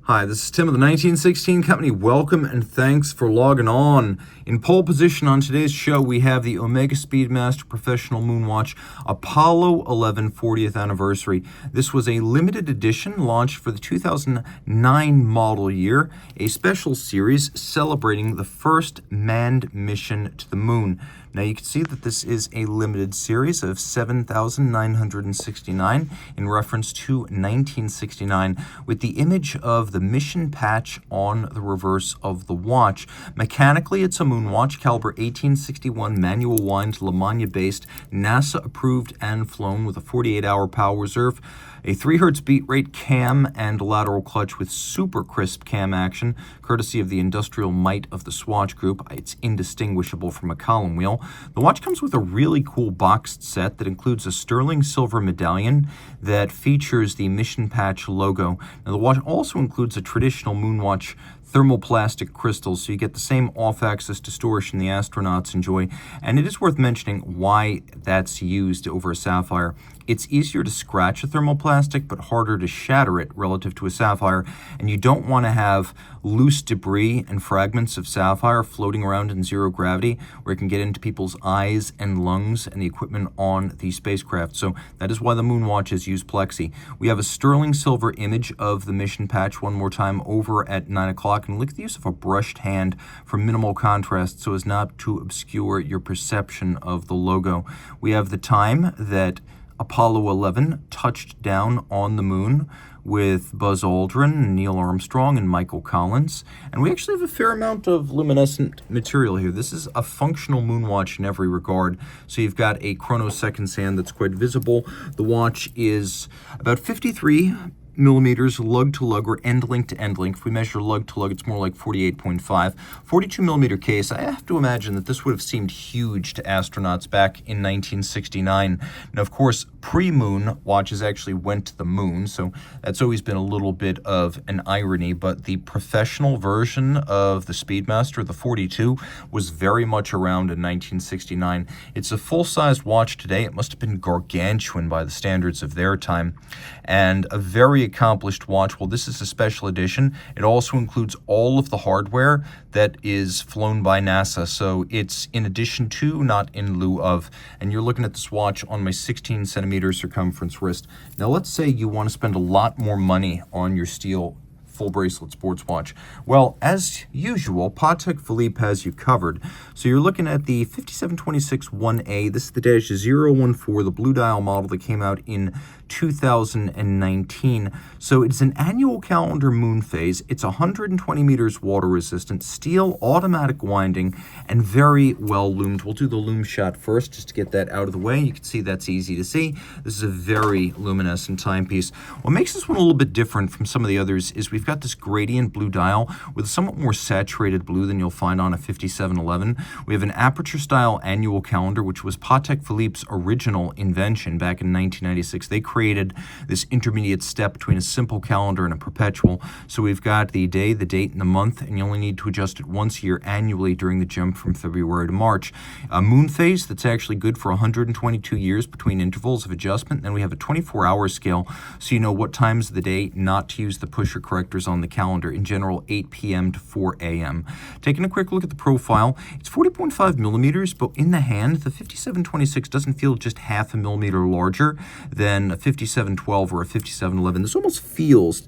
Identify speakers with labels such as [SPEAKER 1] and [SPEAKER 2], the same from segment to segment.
[SPEAKER 1] Hi, this is Tim of the 1916 Company. Welcome and thanks for logging on. In pole position on today's show, we have the Omega Speedmaster Professional Moonwatch Apollo 11 40th anniversary. This was a limited edition launched for the 2009 model year, a special series celebrating the first manned mission to the moon. Now you can see that this is a limited series of 7,969 in reference to 1969 with the image of the mission patch on the reverse of the watch. Mechanically, it's a Moonwatch, Calibre 1861 manual wind, Lamagna based, NASA approved and flown with a 48-hour power reserve, a 3 Hz beat rate cam and lateral clutch with super crisp cam action, courtesy of the industrial might of the Swatch Group. It's indistinguishable from a column wheel. The watch comes with a really cool boxed set that includes a sterling silver medallion that features the mission patch logo. Now the watch also includes a traditional Moonwatch thermoplastic crystals, so you get the same off-axis distortion the astronauts enjoy, and it is worth mentioning why that's used over a sapphire. It's easier to scratch a thermoplastic, but harder to shatter it relative to a sapphire, and you don't want to have loose debris and fragments of sapphire floating around in zero gravity, where it can get into people's eyes and lungs and the equipment on the spacecraft. So that is why the Moonwatches use plexi. We have a sterling silver image of the mission patch one more time over at 9 o'clock, and look at the use of a brushed hand for minimal contrast so as not to obscure your perception of the logo. We have the time that Apollo 11 touched down on the moon with Buzz Aldrin, Neil Armstrong, and Michael Collins. And we actually have a fair amount of luminescent material here. This is a functional Moonwatch in every regard. So you've got a chronoseconds hand that's quite visible. The watch is about 53 millimeters lug to lug or end link to end link. If we measure lug to lug, it's more like 48.5. 42 millimeter case. I have to imagine that this would have seemed huge to astronauts back in 1969. Now, of course, pre-moon watches actually went to the moon, so that's always been a little bit of an irony, but the professional version of the Speedmaster, the 42, was very much around in 1969. It's a full-sized watch today. It must have been gargantuan by the standards of their time, and a very accomplished watch. Well, this is a special edition. It also includes all of the hardware that is flown by NASA, so it's in addition to, not in lieu of. And you're looking at this watch on my 16 centimeter circumference wrist. Now let's say you want to spend a lot more money on your steel full bracelet sports watch. Well, as usual, Patek Philippe has you covered. So you're looking at the 5726 1A. This is the dash 014, the blue dial model that came out in 2019. So it's an annual calendar Moonphase. It's 120 meters water resistant, steel automatic winding, and very well loomed. We'll do the loom shot first just to get that out of the way. You can see that's easy to see. This is a very luminescent timepiece. What makes this one a little bit different from some of the others is we've got this gradient blue dial with a somewhat more saturated blue than you'll find on a 5711. We have an aperture style annual calendar, which was Patek Philippe's original invention back in 1996. They created this intermediate step between a simple calendar and a perpetual. So we've got the day, the date, and the month, and you only need to adjust it once a year annually during the jump from February to March. A Moonphase that's actually good for 122 years between intervals of adjustment. Then we have a 24-hour scale, so you know what times of the day not to use the pusher correctors on the calendar. In general, 8 p.m. to 4 a.m. Taking a quick look at the profile, it's 40.5 millimeters, but in the hand, the 5726 doesn't feel just half a millimeter larger than a 5712 or a 5711. This almost feels,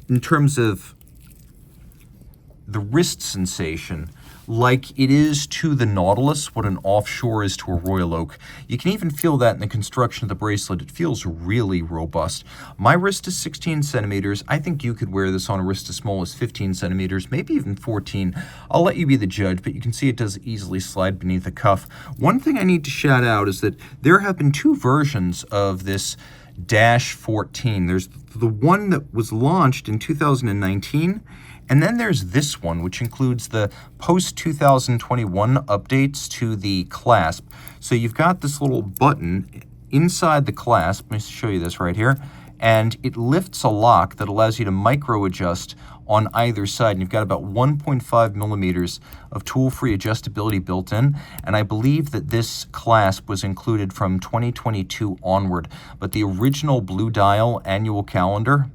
[SPEAKER 1] in terms of the wrist sensation, like it is to the Nautilus what an offshore is to a Royal Oak. You can even feel that in the construction of the bracelet. It feels really robust. My wrist is 16 centimeters. I think you could wear this on a wrist as small as 15 centimeters, maybe even 14. I'll let you be the judge, but you can see it does easily slide beneath the cuff. One thing I need to shout out is that there have been two versions of this Dash 14. There's the one that was launched in 2019, and then there's this one, which includes the post-2021 updates to the clasp. So you've got this little button inside the clasp. Let me show you this right here. And it lifts a lock that allows you to micro-adjust on either side. And you've got about 1.5 millimeters of tool-free adjustability built in. And I believe that this clasp was included from 2022 onward. But the original blue dial annual calendar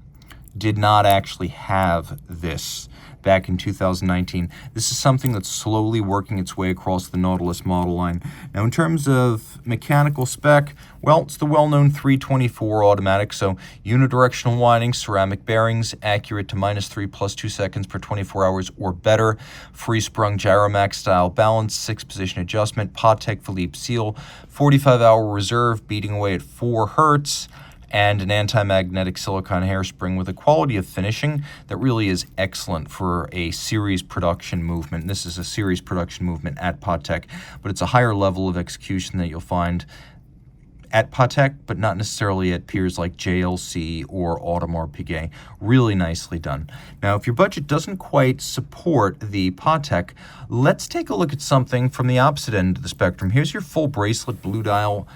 [SPEAKER 1] did not actually have this back in 2019. This is something that's slowly working its way across the Nautilus model line. Now, in terms of mechanical spec, well, it's the well-known 324 automatic, so unidirectional winding, ceramic bearings, accurate to -3 plus 2 seconds per 24 hours or better, free-sprung gyromax style balance, 6-position adjustment, Patek Philippe seal, 45-hour reserve, beating away at 4 hertz, and an anti-magnetic silicone hairspring with a quality of finishing that really is excellent for a series production movement. This is a series production movement at Patek, but it's a higher level of execution that you'll find at Patek, but not necessarily at peers like JLC or Audemars Piguet. Really nicely done. Now, if your budget doesn't quite support the Patek, let's take a look at something from the opposite end of the spectrum. Here's your full bracelet blue dial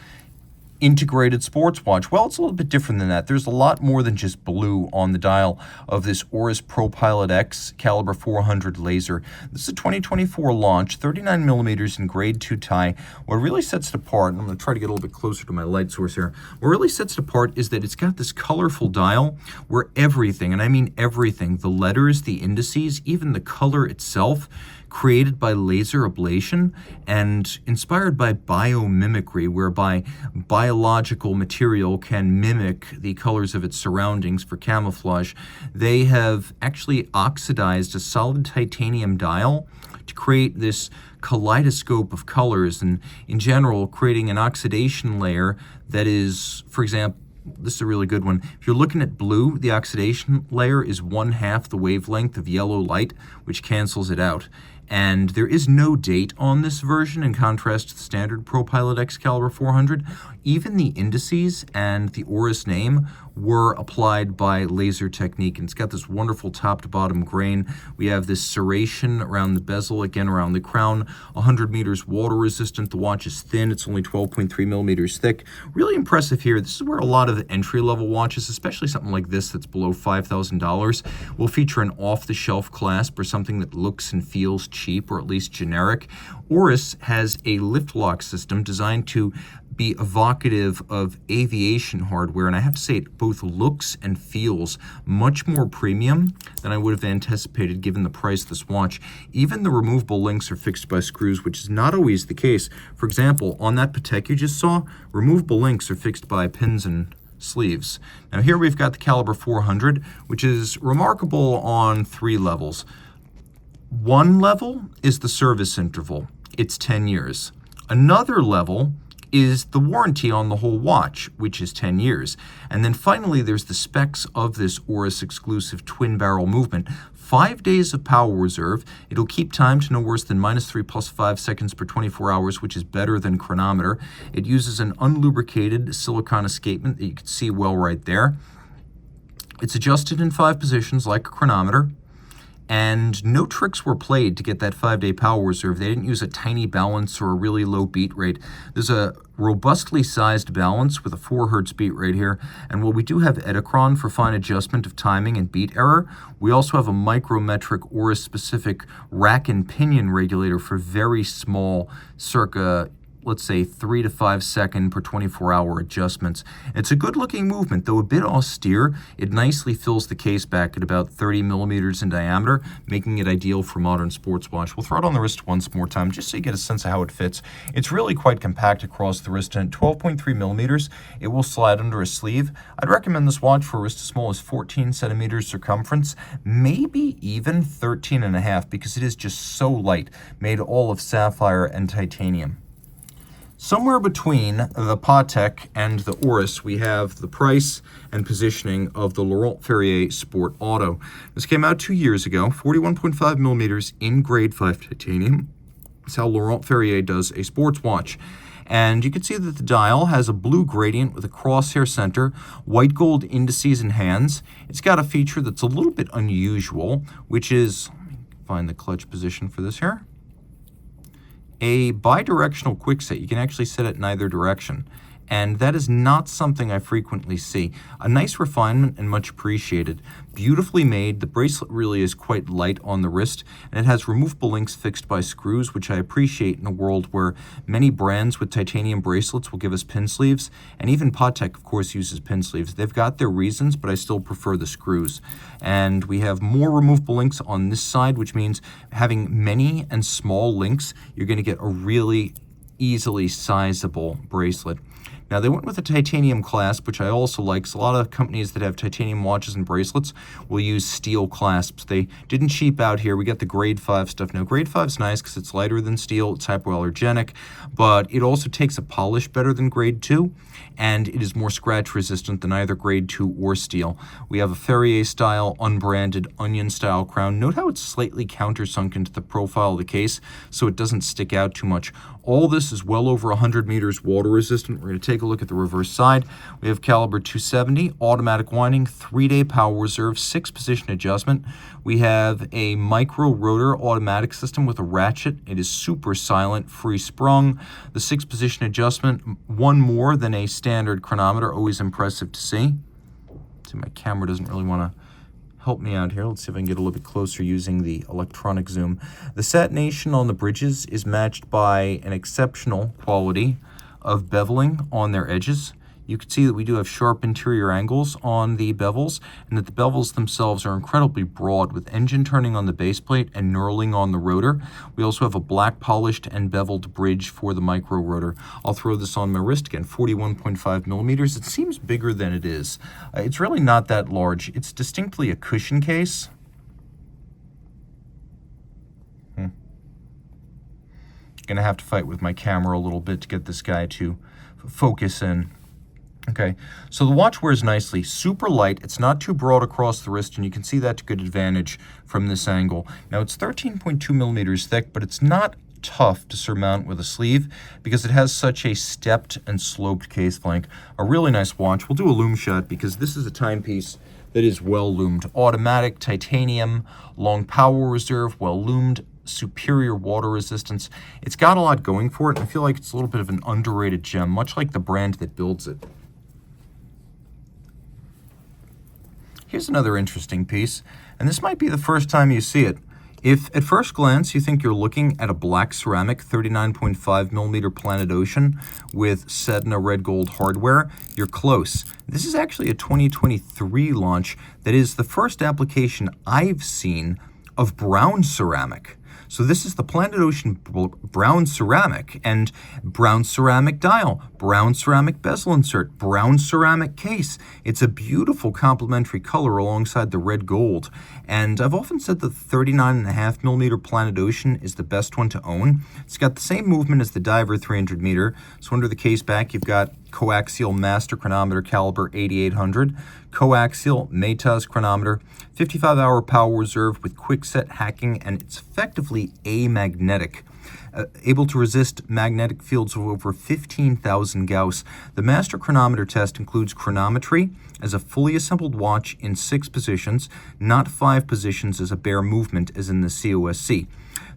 [SPEAKER 1] integrated sports watch. Well, it's a little bit different than that. There's a lot more than just blue on the dial of this Oris ProPilot X Calibre 400 laser. This is a 2024 launch, 39 millimeters in grade 2 tie. What really sets it apart, and I'm going to try to get a little bit closer to my light source here, what really sets it apart is that it's got this colorful dial where everything, and I mean everything, the letters, the indices, even the color itself, created by laser ablation and inspired by biomimicry, whereby biological material can mimic the colors of its surroundings for camouflage. They have actually oxidized a solid titanium dial to create this kaleidoscope of colors, and in general creating an oxidation layer that is, for example, this is a really good one. If you're looking at blue, the oxidation layer is 1/2 the wavelength of yellow light, which cancels it out. And there is no date on this version, in contrast to the standard ProPilot X Calibre 400. Even the indices and the Oris name were applied by laser technique, and it's got this wonderful top-to-bottom grain. We have this serration around the bezel, again around the crown, 100 meters water-resistant. The watch is thin. It's only 12.3 millimeters thick. Really impressive here. This is where a lot of the entry-level watches, especially something like this that's below $5,000, will feature an off-the-shelf clasp or something that looks and feels cheap, or at least generic. Oris has a lift lock system designed to be evocative of aviation hardware, and I have to say it both looks and feels much more premium than I would have anticipated given the price of this watch. Even the removable links are fixed by screws, which is not always the case. For example, on that Patek you just saw, removable links are fixed by pins and sleeves. Now here we've got the Calibre 400, which is remarkable on 3 levels. One level is the service interval. It's 10 years. Another level is the warranty on the whole watch, which is 10 years. And then finally, there's the specs of this Oris exclusive twin barrel movement. 5 days of power reserve. It'll keep time to no worse than -3 plus 5 seconds per 24 hours, which is better than Chronometre. It uses an unlubricated silicone escapement that you can see well right there. It's adjusted in 5 positions like a chronometer. And no tricks were played to get that 5-day power reserve. They didn't use a tiny balance or a really low beat rate. There's a robustly sized balance with a 4 hertz beat rate here. And while we do have Edicron for fine adjustment of timing and beat error, we also have a micrometric Oris-specific rack and pinion regulator for very small, circa, let's say, 3 to 5 second per 24-hour adjustments. It's a good-looking movement, though a bit austere. It nicely fills the case back at about 30 millimeters in diameter, making it ideal for modern sports watch. We'll throw it on the wrist once more time, just so you get a sense of how it fits. It's really quite compact across the wrist, and at 12.3 millimeters, it will slide under a sleeve. I'd recommend this watch for a wrist as small as 14 centimeters circumference, maybe even 13.5, because it is just so light, made all of sapphire and titanium. Somewhere between the Patek and the Oris, we have the price and positioning of the Laurent Ferrier Sport Auto. This came out 2 years ago, 41.5 millimeters in grade 5 titanium. That's how Laurent Ferrier does a sports watch. And you can see that the dial has a blue gradient with a crosshair center, white gold indices and hands. It's got a feature that's a little bit unusual, which is, let me find the clutch position for this here, a bidirectional quickset. You can actually set it in either direction. and that is not something I frequently see. A nice refinement and much appreciated. Beautifully made. The bracelet really is quite light on the wrist, and it has removable links fixed by screws, which I appreciate in a world where many brands with titanium bracelets will give us pin sleeves, and even Patek, of course, uses pin sleeves. They've got their reasons, but I still prefer the screws. And we have more removable links on this side, which means having many and small links, you're going to get a really easily sizable bracelet. Now, they went with a titanium clasp, which I also like. So a lot of companies that have titanium watches and bracelets will use steel clasps. They didn't cheap out here. We got the grade 5 stuff. Now, grade 5 is nice because it's lighter than steel. It's hypoallergenic, but it also takes a polish better than grade 2, and it is more scratch resistant than either grade 2 or steel. We have a Ferrier style, unbranded, onion style crown. Note how it's slightly countersunk into the profile of the case so it doesn't stick out too much. All this is well over 100 meters water resistant. We're going to take a look at the reverse side. We have Calibre 270, automatic winding, 3-day power reserve, 6-position adjustment. We have a micro rotor automatic system with a ratchet. It is super silent, free sprung. The 6-position adjustment, one more than a standard chronometer, always impressive to see. See, my camera doesn't really want to help me out here. Let's see if I can get a little bit closer using the electronic zoom. The satination on the bridges is matched by an exceptional quality of beveling on their edges. You can see that we do have sharp interior angles on the bevels, and that the bevels themselves are incredibly broad with engine turning on the base plate and knurling on the rotor. We also have a black polished and beveled bridge for the micro rotor. I'll throw this on my wrist again, 41.5 millimeters. It seems bigger than it is. It's really not that large. It's distinctly a cushion case. Gonna have to fight with my camera a little bit to get this guy to focus in. Okay, so the watch wears nicely, super light. It's not too broad across the wrist, and you can see that to good advantage from this angle. Now, it's 13.2 millimeters thick, but it's not tough to surmount with a sleeve because it has such a stepped and sloped case flank. A really nice watch. We'll do a loom shot because this is a timepiece that is well loomed. Automatic, titanium, long power reserve, well loomed, superior water resistance. It's got a lot going for it, and I feel like it's a little bit of an underrated gem, much like the brand that builds it. Here's another interesting piece, and this might be the first time you see it. If at first glance you think you're looking at a black ceramic 39.5 millimeter Planet Ocean with Sedna red gold hardware, you're close. This is actually a 2023 launch that is the first application I've seen of brown ceramic. So this is the Planet Ocean brown ceramic, and brown ceramic dial, brown ceramic bezel insert, brown ceramic case. It's a beautiful complementary color alongside the red gold. And I've often said that the 39.5 millimeter Planet Ocean is the best one to own. It's got the same movement as the Diver 300 meter. So under the case back, you've got coaxial master chronometer Calibre 8800, coaxial Maytas chronometer, 55-hour power reserve with quick-set hacking, and it's effectively amagnetic, able to resist magnetic fields of over 15,000 Gauss. The master chronometer test includes chronometry as a fully assembled watch in 6 positions, not 5 positions as a bare movement as in the COSC.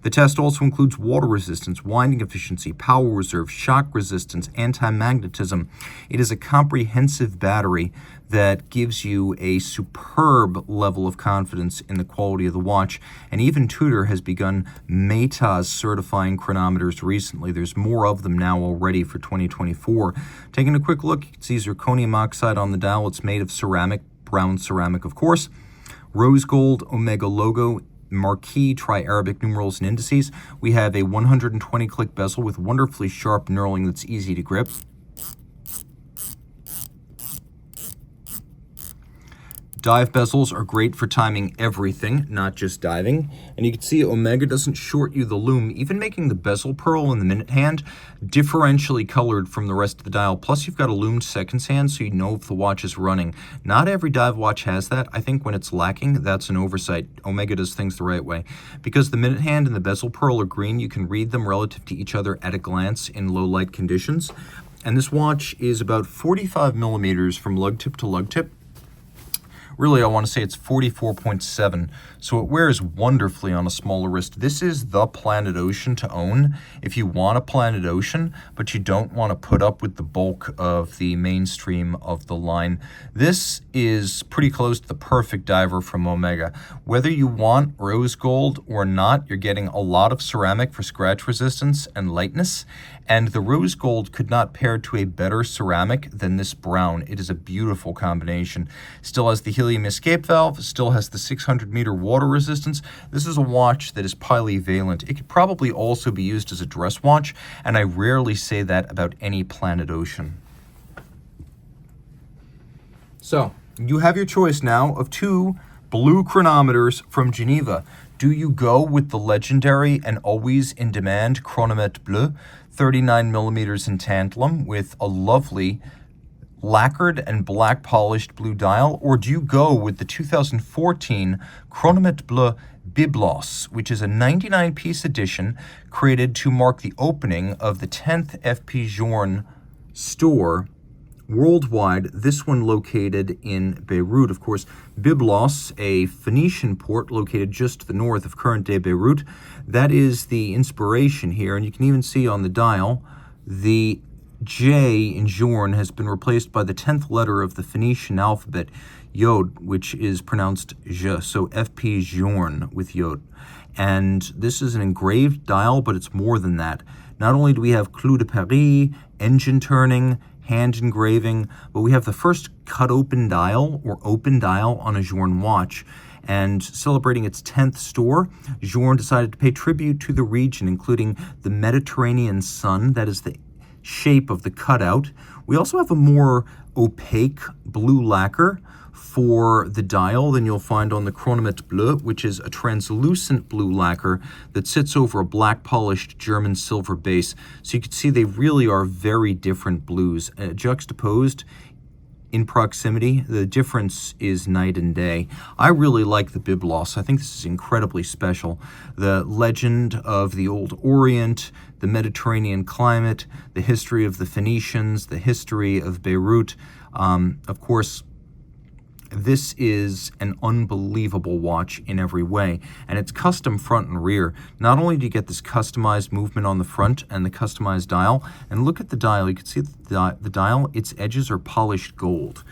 [SPEAKER 1] The test also includes water resistance, winding efficiency, power reserve, shock resistance, anti-magnetism. It is a comprehensive battery that gives you a superb level of confidence in the quality of the watch. And even Tudor has begun Maytas certifying chronometers recently. There's more of them now already for 2024. Taking a quick look, you can see zirconium oxide on the dial. It's made of ceramic, brown ceramic, of course. Rose gold Omega logo, marquee tri-Arabic numerals and indices. We have a 120-click bezel with wonderfully sharp knurling that's easy to grip. Dive bezels are great for timing everything, not just diving. And you can see Omega doesn't short you the loom, even making the bezel pearl in the minute hand differentially colored from the rest of the dial. Plus, you've got a loomed seconds hand, so you know if the watch is running. Not every dive watch has that. I think when it's lacking, that's an oversight. Omega does things the right way. Because the minute hand and the bezel pearl are green, you can read them relative to each other at a glance in low light conditions. And this watch is about 45 millimeters from lug tip to lug tip. Really, I want to say it's 44.7, so it wears wonderfully on a smaller wrist. This is the Planet Ocean to own if you want a Planet Ocean, but you don't want to put up with the bulk of the mainstream of the line. This is pretty close to the perfect diver from Omega. Whether you want rose gold or not, you're getting a lot of ceramic for scratch resistance and lightness, and the rose gold could not pair to a better ceramic than this brown. It is a beautiful combination. Still has the helium escape valve, still has the 600-meter water resistance. This is a watch that is polyvalent. It could probably also be used as a dress watch, and I rarely say that about any Planet Ocean. So, you have your choice now of two Bleu chronometers from Geneva. Do you go with the legendary and always in demand Chronometre Bleu, 39 millimeters in tantalum with a lovely lacquered and black polished blue dial, or do you go with the 2014 Chronometre Bleu Byblos, which is a 99-piece edition created to mark the opening of the 10th FP Journe store worldwide, this one located in Beirut. Of course, Byblos, a Phoenician port located just to the north of current-day Beirut, that is the inspiration here, and you can even see on the dial, the J in Journe has been replaced by the 10th letter of the Phoenician alphabet, Yod, which is pronounced Je, so FP Journe with Yod. And this is an engraved dial, but it's more than that. Not only do we have Clou de Paris, engine turning, hand engraving, but we have the first cut open dial or open dial on a Journe watch. And celebrating its 10th store, Journe decided to pay tribute to the region, including the Mediterranean sun, that is the shape of the cutout. We also have a more opaque blue lacquer for the dial than you'll find on the Chronometre Bleu, which is a translucent blue lacquer that sits over a black polished German silver base. So you can see they really are very different blues. Juxtaposed in proximity, the difference is night and day. I really like the Byblos. I think this is incredibly special. The legend of the Old Orient, the Mediterranean climate, the history of the Phoenicians, the history of Beirut. Of course, this is an unbelievable watch in every way, and it's custom front and rear. Not only do you get this customized movement on the front and the customized dial, and look at the dial, you can see the dial, its edges are polished gold.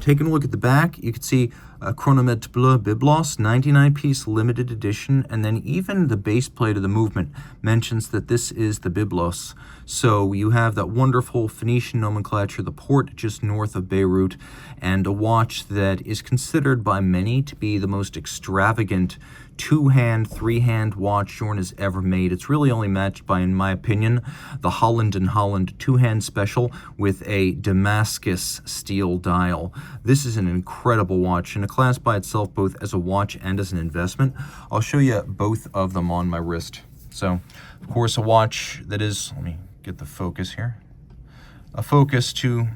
[SPEAKER 1] Taking a look at the back, you can see a Chronometre Bleu Byblos, 99-piece limited edition, and then even the base plate of the movement mentions that this is the Byblos. So you have that wonderful Phoenician nomenclature, the port just north of Beirut, and a watch that is considered by many to be the most extravagant two-hand, three-hand watch Journe has ever made. It's really only matched by, in my opinion, the Holland & Holland two-hand special with a Damascus steel dial. This is an incredible watch in a class by itself, both as a watch and as an investment. I'll show you both of them on my wrist. So, of course, a watch that is, let me get the focus here, a focus to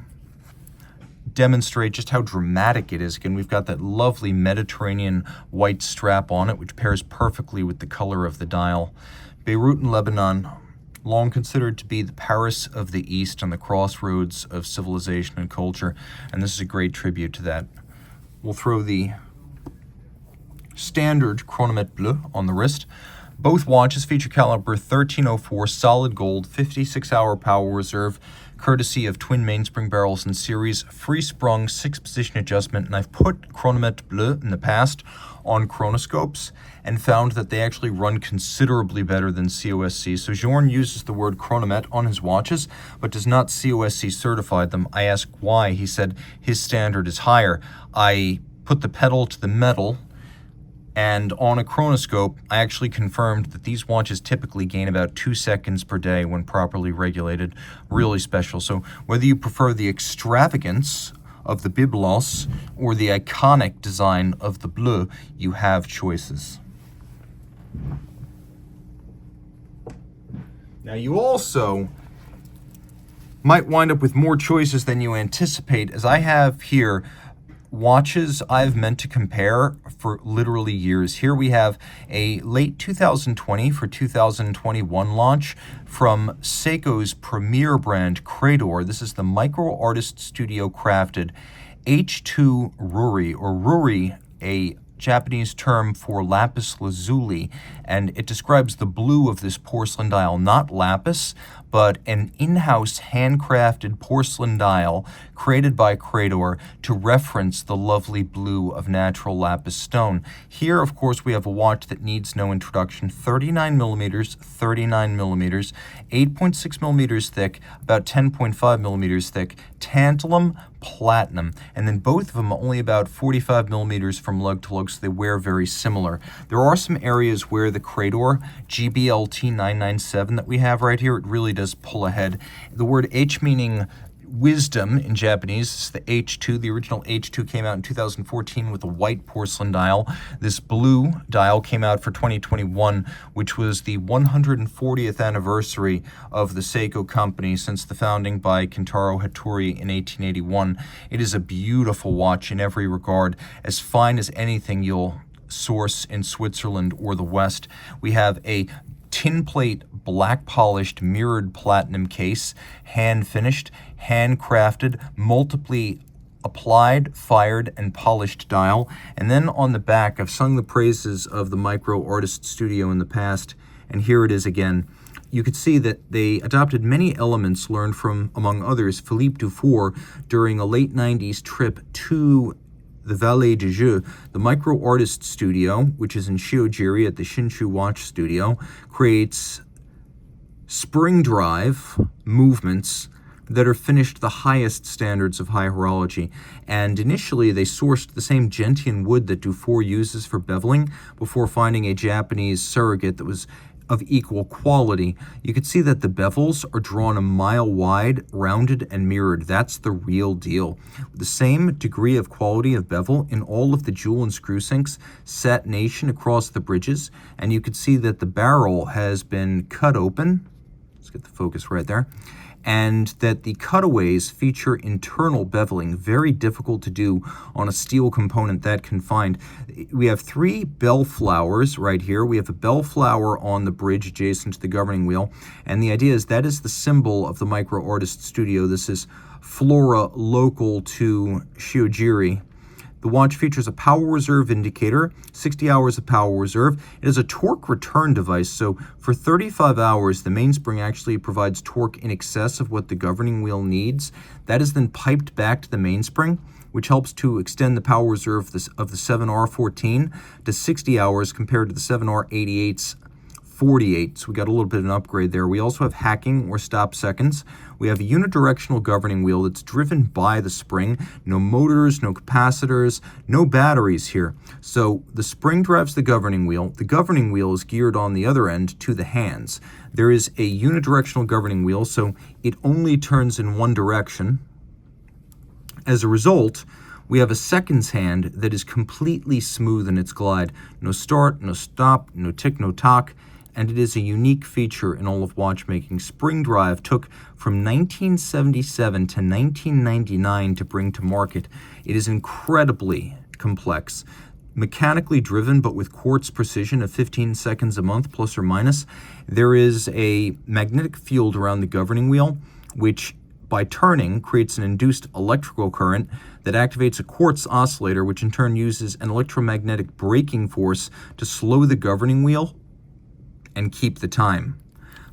[SPEAKER 1] demonstrate just how dramatic it is. Again, we've got that lovely Mediterranean white strap on it, which pairs perfectly with the color of the dial. Beirut in Lebanon, long considered to be the Paris of the East and the crossroads of civilization and culture, and this is a great tribute to that. We'll throw the standard Chronometre Bleu on the wrist. Both watches feature caliber 1304 solid gold, 56-hour power reserve, courtesy of twin mainspring barrels in series, free-sprung 6-position adjustment, and I've put Chronometre Bleu in the past on chronoscopes and found that they actually run considerably better than COSC. So Journe uses the word chronometre on his watches, but does not COSC certify them. I asked why. He said his standard is higher. I put the pedal to the metal, and on a chronoscope, I actually confirmed that these watches typically gain about 2 seconds per day when properly regulated. Really special. So whether you prefer the extravagance of the Byblos or the iconic design of the Bleu, you have choices. Now you also might wind up with more choices than you anticipate, as I have here watches I've meant to compare for literally years. Here we have a late 2020 for 2021 launch from Seiko's premier brand, Credor. This is the Micro Artist Studio crafted H2 Ruri, or Ruri, a Japanese term for lapis lazuli, and it describes the blue of this porcelain dial, not lapis, but an in-house handcrafted porcelain dial created by Credor to reference the lovely blue of natural lapis stone. Here, of course, we have a watch that needs no introduction, 39 millimeters, 8.6 millimeters thick, about 10.5 millimeters thick, tantalum, platinum, and then both of them only about 45 millimeters from lug to lug, so they wear very similar. There are some areas where the Credor GBLT 997 that we have right here, it really does pull ahead. The word H meaning wisdom in Japanese is the H2. The original H2 came out in 2014 with a white porcelain dial. This blue dial came out for 2021, which was the 140th anniversary of the Seiko company since the founding by Kentaro Hattori in 1881. It is a beautiful watch in every regard, as fine as anything you'll source in Switzerland or the West. We have a tin plate, black polished, mirrored platinum case, hand finished, handcrafted, multiply applied, fired, and polished dial. And then on the back, I've sung the praises of the Micro Artist Studio in the past, and here it is again. You could see that they adopted many elements learned from, among others, Philippe Dufour during a late 90s trip to the Vallée de Joux. The Micro Artist Studio, which is in Shiojiri at the Shinshu Watch Studio, creates spring drive movements that are finished the highest standards of high horology. And initially, they sourced the same gentian wood that Dufour uses for beveling before finding a Japanese surrogate that was of equal quality. You can see that the bevels are drawn a mile wide, rounded, and mirrored. That's the real deal. The same degree of quality of bevel in all of the jewel and screw sinks, satination across the bridges, and you can see that the barrel has been cut open. Let's get the focus right there. And that the cutaways feature internal beveling, very difficult to do on a steel component that confined. We have 3 bell flowers right here. We have a bell flower on the bridge adjacent to the governing wheel, and the idea is that is the symbol of the Micro Artist Studio. This is flora local to Shiojiri. The watch features a power reserve indicator, 60 hours of power reserve. It is a torque return device, so for 35 hours, the mainspring actually provides torque in excess of what the governing wheel needs. That is then piped back to the mainspring, which helps to extend the power reserve of the 7R14 to 60 hours compared to the 7R88's 48, so we got a little bit of an upgrade there. We also have hacking or stop seconds. We have a unidirectional governing wheel that's driven by the spring. No motors, no capacitors, no batteries here. So the spring drives the governing wheel. The governing wheel is geared on the other end to the hands. There is a unidirectional governing wheel, so it only turns in one direction. As a result, we have a seconds hand that is completely smooth in its glide. No start, no stop, no tick, no tock. And it is a unique feature in all of watchmaking. Spring drive took from 1977 to 1999 to bring to market. It is incredibly complex. Mechanically driven, but with quartz precision of 15 seconds a month, plus or minus. There is a magnetic field around the governing wheel, which by turning creates an induced electrical current that activates a quartz oscillator, which in turn uses an electromagnetic braking force to slow the governing wheel and keep the time.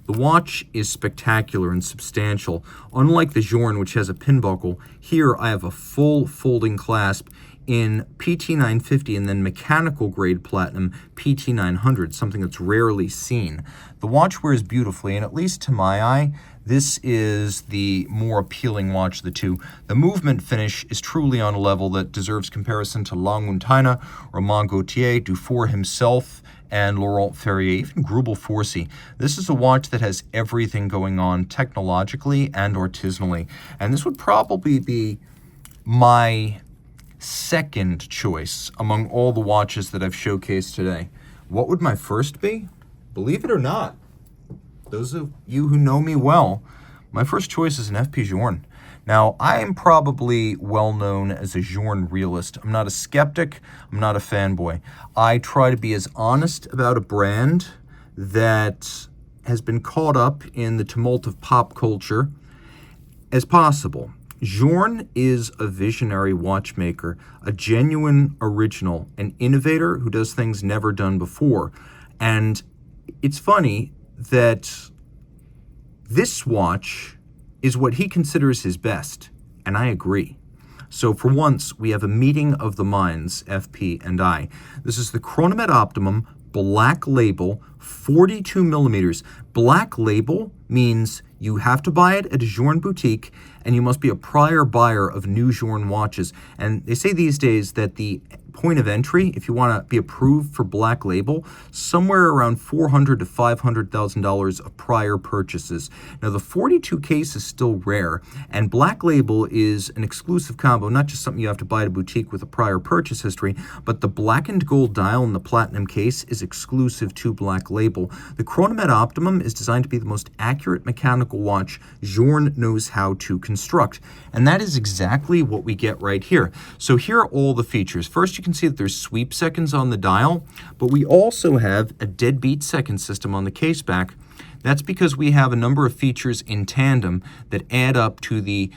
[SPEAKER 1] The watch is spectacular and substantial. Unlike the Journe, which has a pin buckle, here I have a full folding clasp in PT950 and then mechanical grade platinum PT900, something that's rarely seen. The watch wears beautifully, and at least to my eye, this is the more appealing watch of the two. The movement finish is truly on a level that deserves comparison to Lange & Romain Gaultier, Dufour himself, and Laurent Ferrier, even Grubel Forsey. This is a watch that has everything going on technologically and artisanally. And this would probably be my second choice among all the watches that I've showcased today. What would my first be? Believe it or not, those of you who know me well, my first choice is an FP Journe. Now, I am probably well known as a Journe realist. I'm not a skeptic. I'm not a fanboy. I try to be as honest about a brand that has been caught up in the tumult of pop culture as possible. Journe is a visionary watchmaker, a genuine original, an innovator who does things never done before. And it's funny that this watch is what he considers his best, and I agree. So for once, we have a meeting of the minds, FP and I. This is the Chronometre Optimum Black Label, 42 millimeters. Black Label means you have to buy it at a Journe boutique, and you must be a prior buyer of new Journe watches. And they say these days that the point of entry, if you want to be approved for Black Label, somewhere around $400,000 to $500,000 of prior purchases. Now, the 42 case is still rare, and Black Label is an exclusive combo, not just something you have to buy at a boutique with a prior purchase history, but the blackened gold dial and the platinum case is exclusive to Black Label. The Chronometre Optimum is designed to be the most accurate mechanical watch Journe knows how to construct, and that is exactly what we get right here. So here are all the features. First, you can see that there's sweep seconds on the dial, but we also have a deadbeat second system on the case back. That's because we have a number of features in tandem that add up to the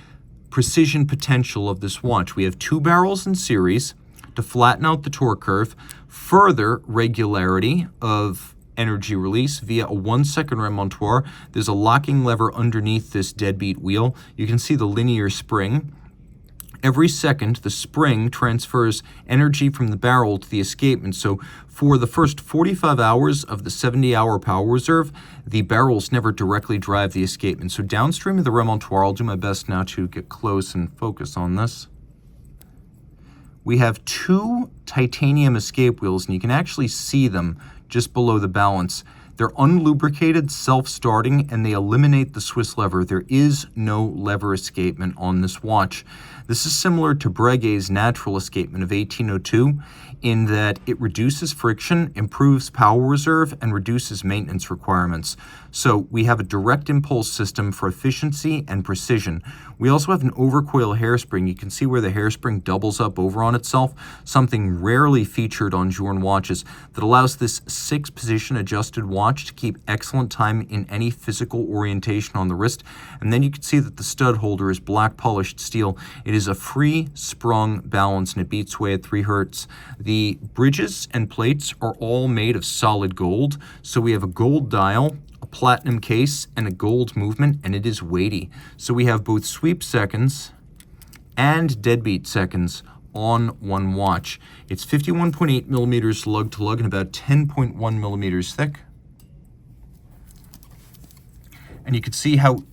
[SPEAKER 1] precision potential of this watch. We have 2 barrels in series to flatten out the torque curve, further regularity of energy release via a 1-second remontoir. There's a locking lever underneath this deadbeat wheel. You can see the linear spring. Every second, the spring transfers energy from the barrel to the escapement. So for the first 45 hours of the 70-hour power reserve, the barrels never directly drive the escapement. So downstream of the remontoir, I'll do my best now to get close and focus on this. We have 2 titanium escape wheels, and you can actually see them just below the balance. They're unlubricated, self-starting, and they eliminate the Swiss lever. There is no lever escapement on this watch. This is similar to Breguet's natural escapement of 1802 in that it reduces friction, improves power reserve, and reduces maintenance requirements. So we have a direct impulse system for efficiency and precision. We also have an overcoil hairspring. You can see where the hairspring doubles up over on itself, something rarely featured on Journe watches that allows this 6-position adjusted watch to keep excellent time in any physical orientation on the wrist. And then you can see that the stud holder is black polished steel. It is a free sprung balance, and it beats away at 3 hertz. The bridges and plates are all made of solid gold. So we have a gold dial, a platinum case, and a gold movement, and it is weighty. So we have both sweep seconds and deadbeat seconds on one watch. It's 51.8 millimeters lug to lug and about 10.1 millimeters thick. And you can see how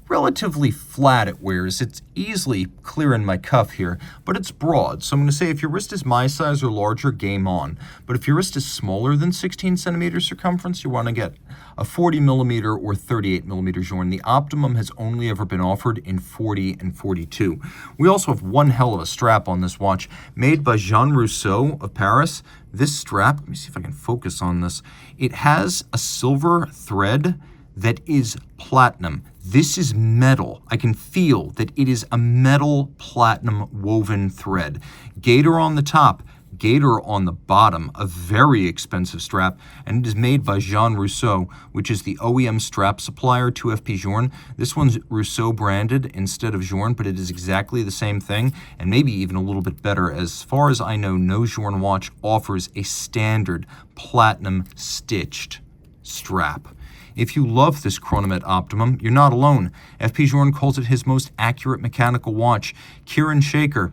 [SPEAKER 1] relatively flat it wears. It's easily clear in my cuff here, but it's broad. So I'm going to say if your wrist is my size or larger, game on. But if your wrist is smaller than 16 centimeters circumference, you want to get a 40 millimeter or 38 millimeter Journe. The Optimum has only ever been offered in 40 and 42. We also have one hell of a strap on this watch, made by Jean Rousseau of Paris. This strap, let me see if I can focus on this. It has a silver thread that is platinum. This is metal. I can feel that it is a metal platinum woven thread. Gator on the top, gator on the bottom, a very expensive strap, and it is made by Jean Rousseau, which is the OEM strap supplier to FP Journe. This one's Rousseau branded instead of Journe, but it is exactly the same thing, and maybe even a little bit better. As far as I know, no Journe watch offers a standard platinum stitched strap. If you love this Chronometre Optimum, you're not alone. FP Journe calls it his most accurate mechanical watch. Kieran Shaker,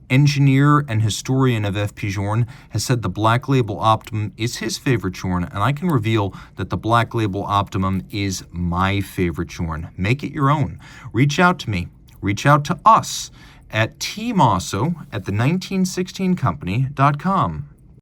[SPEAKER 1] engineer and historian of FP Journe, has said the Black Label Optimum is his favorite Journe, and I can reveal that the Black Label Optimum is my favorite Journe. Make it your own. Reach out to me. Reach out to us at tmosso at the1916company.com.